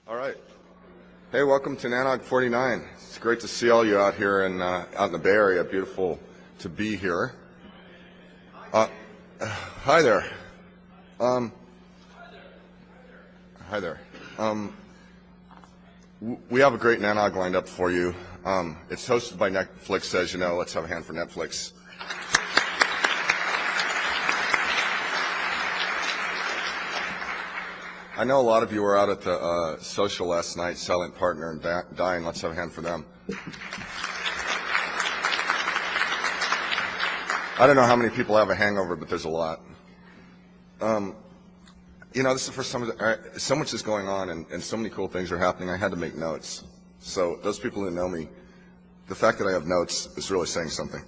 All right. Hey, welcome to NANOG 49. It's great to see all you out here and out in the Bay Area. Beautiful to be here. Hi there. Hi there. We have a great NANOG lined up for you. It's hosted by Netflix, as you know. Let's have a hand for Netflix. I know a lot of you were out at the social last night, Silent Partner and Dying. Let's have a hand for them. I don't know how many people have a hangover, but there's a lot. You know, this is the first time, so much is going on and so many cool things are happening. I had to make notes. So those people who know me, the fact that I have notes is really saying something.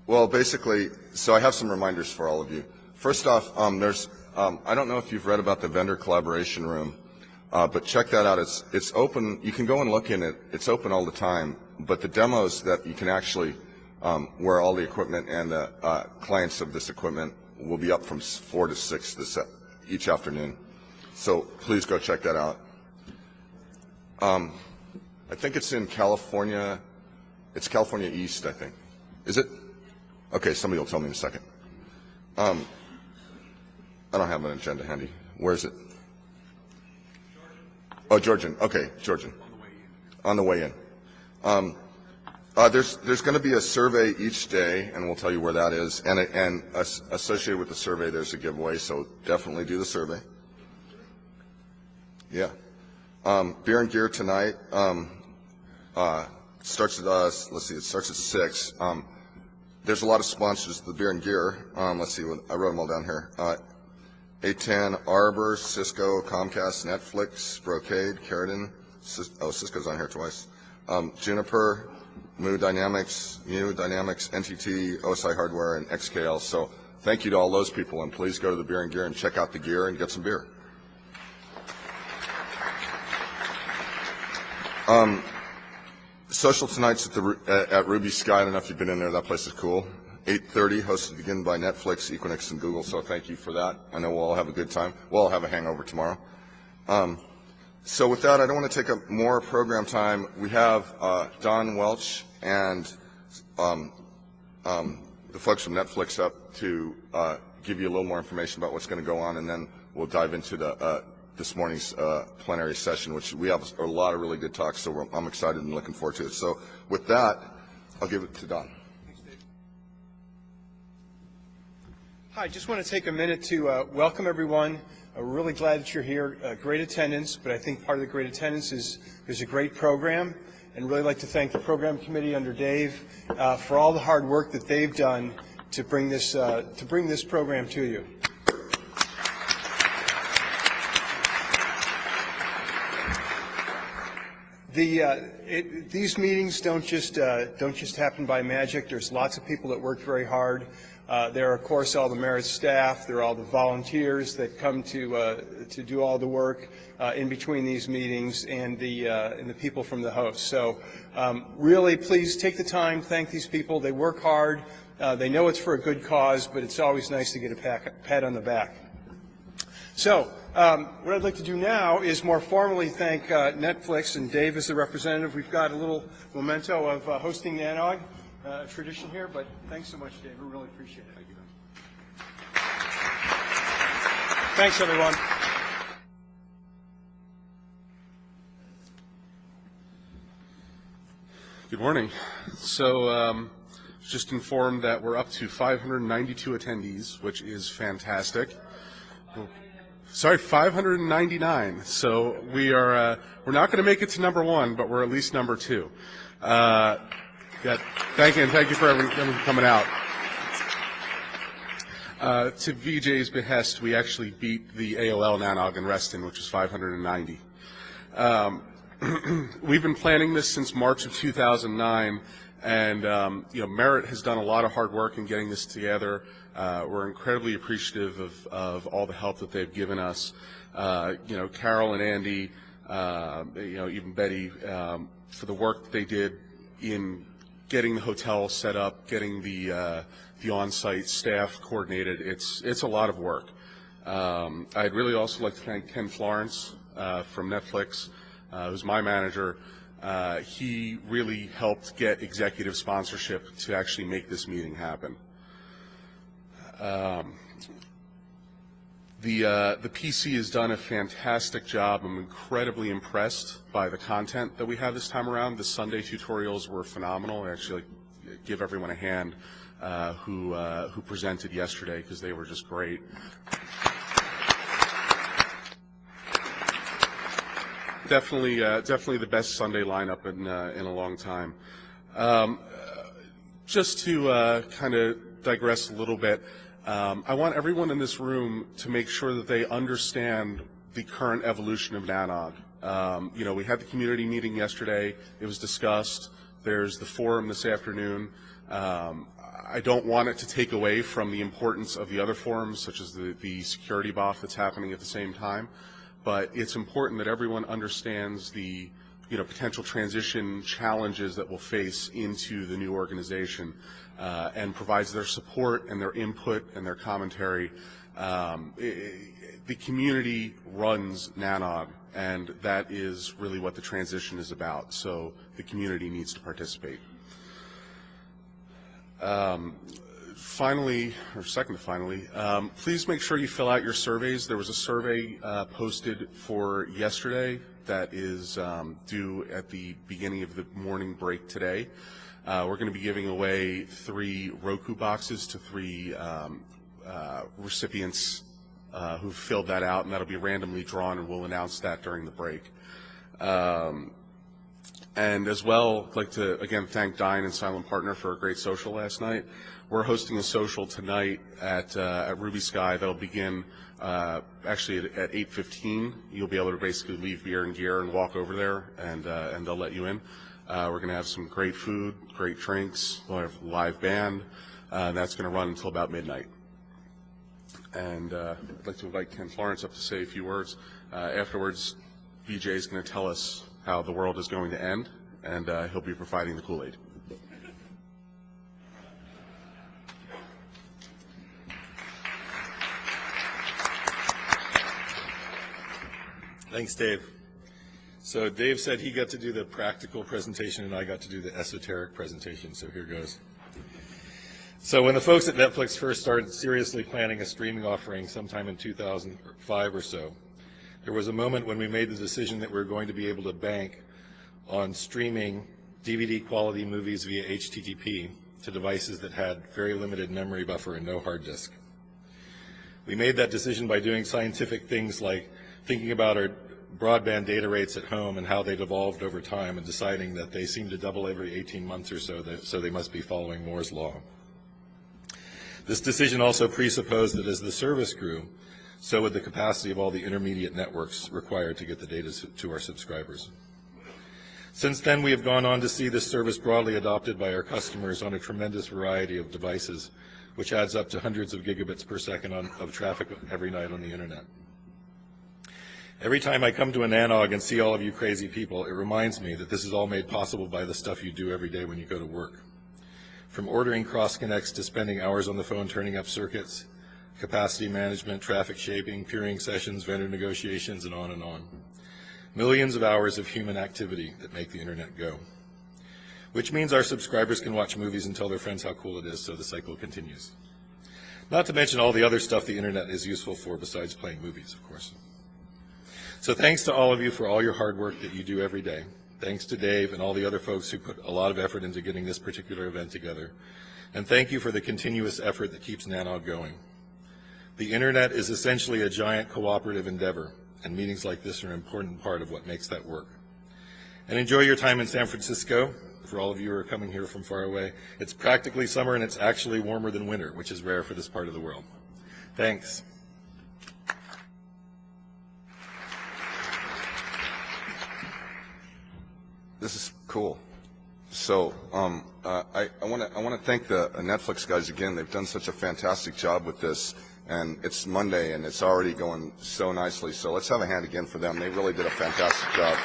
Well, basically, so I have some reminders for all of you. First off, I don't know if you've read about the vendor collaboration room, but check that out. It's open. You can go and look in it. It's open all the time. But the demos that you can actually, where all the equipment and the clients of this equipment will be up from 4 to 6 each afternoon. So please go check that out. I think it's in California. It's California East, I think. Is it? Okay, somebody will tell me in a second. I don't have an agenda handy. Where is it? Oh, Georgian. Okay, Georgian. On the way in. There's going to be a survey each day, and we'll tell you where that is. And associated with the survey, there's a giveaway, so definitely do the survey. Yeah. Beer and Gear tonight starts at, let's see, it starts at 6. There's a lot of sponsors of the Beer and Gear. Let's see, I wrote them all down here. A10, Arbor, Cisco, Comcast, Netflix, Brocade, Carradine, Cisco's on here twice, Juniper, Mu Dynamics, NTT, OSI Hardware, and XKL. So thank you to all those people, and please go to the Beer and Gear and check out the gear and get some beer. Social tonight's at Ruby Sky. I don't know if you've been in there. That place is cool. 8:30, hosted again by Netflix, Equinix, and Google, so thank you for that. I know we'll all have a good time. We'll all have a hangover tomorrow. So with that, I don't want to take up more program time. We have Don Welch and the folks from Netflix up to give you a little more information about what's going to go on, and then we'll dive into this morning's plenary session, which we have a lot of really good talks, so I'm excited and looking forward to it. So with that, I'll give it to Don. Hi, I just want to take a minute to welcome everyone. We're really glad that you're here. Great attendance, but I think part of the great attendance is there's a great program, and really like to thank the program committee under Dave for all the hard work that they've done to bring this program to you. These meetings don't just happen by magic. There's lots of people that work very hard. There are, of course, all the Merit staff. There are all the volunteers that come to do all the work in between these meetings, and the people from the host. So really, please take the time, thank these people. They work hard. They know it's for a good cause, but it's always nice to get a pat on the back. So what I'd like to do now is more formally thank Netflix, and Dave is the representative. We've got a little memento of hosting NANOG. Tradition here, but thanks so much, Dave. We really appreciate it. Thank you. Thanks, everyone. Good morning. So just informed that we're up to 592 attendees, which is fantastic. Sorry, 599. So we're not going to make it to number 1, but we're at least number 2. Thank you for everyone coming out. To VJ's behest, we actually beat the AOL NANOG in Reston, which is 590. We've been planning this since March of 2009, and Merit has done a lot of hard work in getting this together. We're incredibly appreciative of all the help that they've given us. Carol and Andy, even Betty, for the work that they did in getting the hotel set up, getting the on-site staff coordinated. It's a lot of work. I'd really also like to thank Ken Florence from Netflix, who's my manager. He really helped get executive sponsorship to actually make this meeting happen. The PC has done a fantastic job. I'm incredibly impressed by the content that we had this time around. The Sunday tutorials were phenomenal. I actually give everyone a hand who presented yesterday, because they were just great. Definitely the best Sunday lineup in a long time. Just to kind of digress a little bit, I want everyone in this room to make sure that they understand the current evolution of NANOG. We had the community meeting yesterday. It was discussed. There's the forum this afternoon. I don't want it to take away from the importance of the other forums, such as the security BOF that's happening at the same time. But it's important that everyone understands the potential transition challenges that we'll face into the new organization, and provides their support and their input and their commentary. The community runs NANOG, and that is really what the transition is about. So the community needs to participate. Finally, please make sure you fill out your surveys. There was a survey posted for yesterday that is due at the beginning of the morning break today. We're going to be giving away 3 Roku boxes to 3 recipients who've filled that out, and that'll be randomly drawn, and we'll announce that during the break. And as well, I'd like to, again, thank Dine and Silent Partner for a great social last night. We're hosting a social tonight at Ruby Sky that'll begin actually at 8:15. You'll be able to basically leave beer and gear and walk over there, and they'll let you in. We're going to have some great food, great drinks. We'll have a live band. That's going to run until about midnight. And I'd like to invite Ken Florence up to say a few words. Afterwards, VJ is going to tell us how the world is going to end, and he'll be providing the Kool-Aid. Thanks, Dave. So Dave said he got to do the practical presentation, and I got to do the esoteric presentation, so here goes. So when the folks at Netflix first started seriously planning a streaming offering sometime in 2005 or so, there was a moment when we made the decision that we were going to be able to bank on streaming DVD quality movies via HTTP to devices that had very limited memory buffer and no hard disk. We made that decision by doing scientific things like thinking about our broadband data rates at home and how they'd evolved over time, and deciding that they seem to double every 18 months or so, so they must be following Moore's law. This decision also presupposed that as the service grew, so would the capacity of all the intermediate networks required to get the data to our subscribers. Since then, we have gone on to see this service broadly adopted by our customers on a tremendous variety of devices, which adds up to hundreds of gigabits per second of traffic every night on the internet. Every time I come to a NANOG and see all of you crazy people, it reminds me that this is all made possible by the stuff you do every day when you go to work. From ordering cross-connects to spending hours on the phone turning up circuits, capacity management, traffic shaping, peering sessions, vendor negotiations, and on and on. Millions of hours of human activity that make the internet go. Which means our subscribers can watch movies and tell their friends how cool it is, so the cycle continues. Not to mention all the other stuff the internet is useful for besides playing movies, of course. So thanks to all of you for all your hard work that you do every day. Thanks to Dave and all the other folks who put a lot of effort into getting this particular event together. And thank you for the continuous effort that keeps NANOG going. The internet is essentially a giant cooperative endeavor, and meetings like this are an important part of what makes that work. And enjoy your time in San Francisco. For all of you who are coming here from far away, it's practically summer, and it's actually warmer than winter, which is rare for this part of the world. Thanks. This is cool. So I want to thank the Netflix guys again. They've done such a fantastic job with this, and it's Monday, and it's already going so nicely. So let's have a hand again for them. They really did a fantastic job.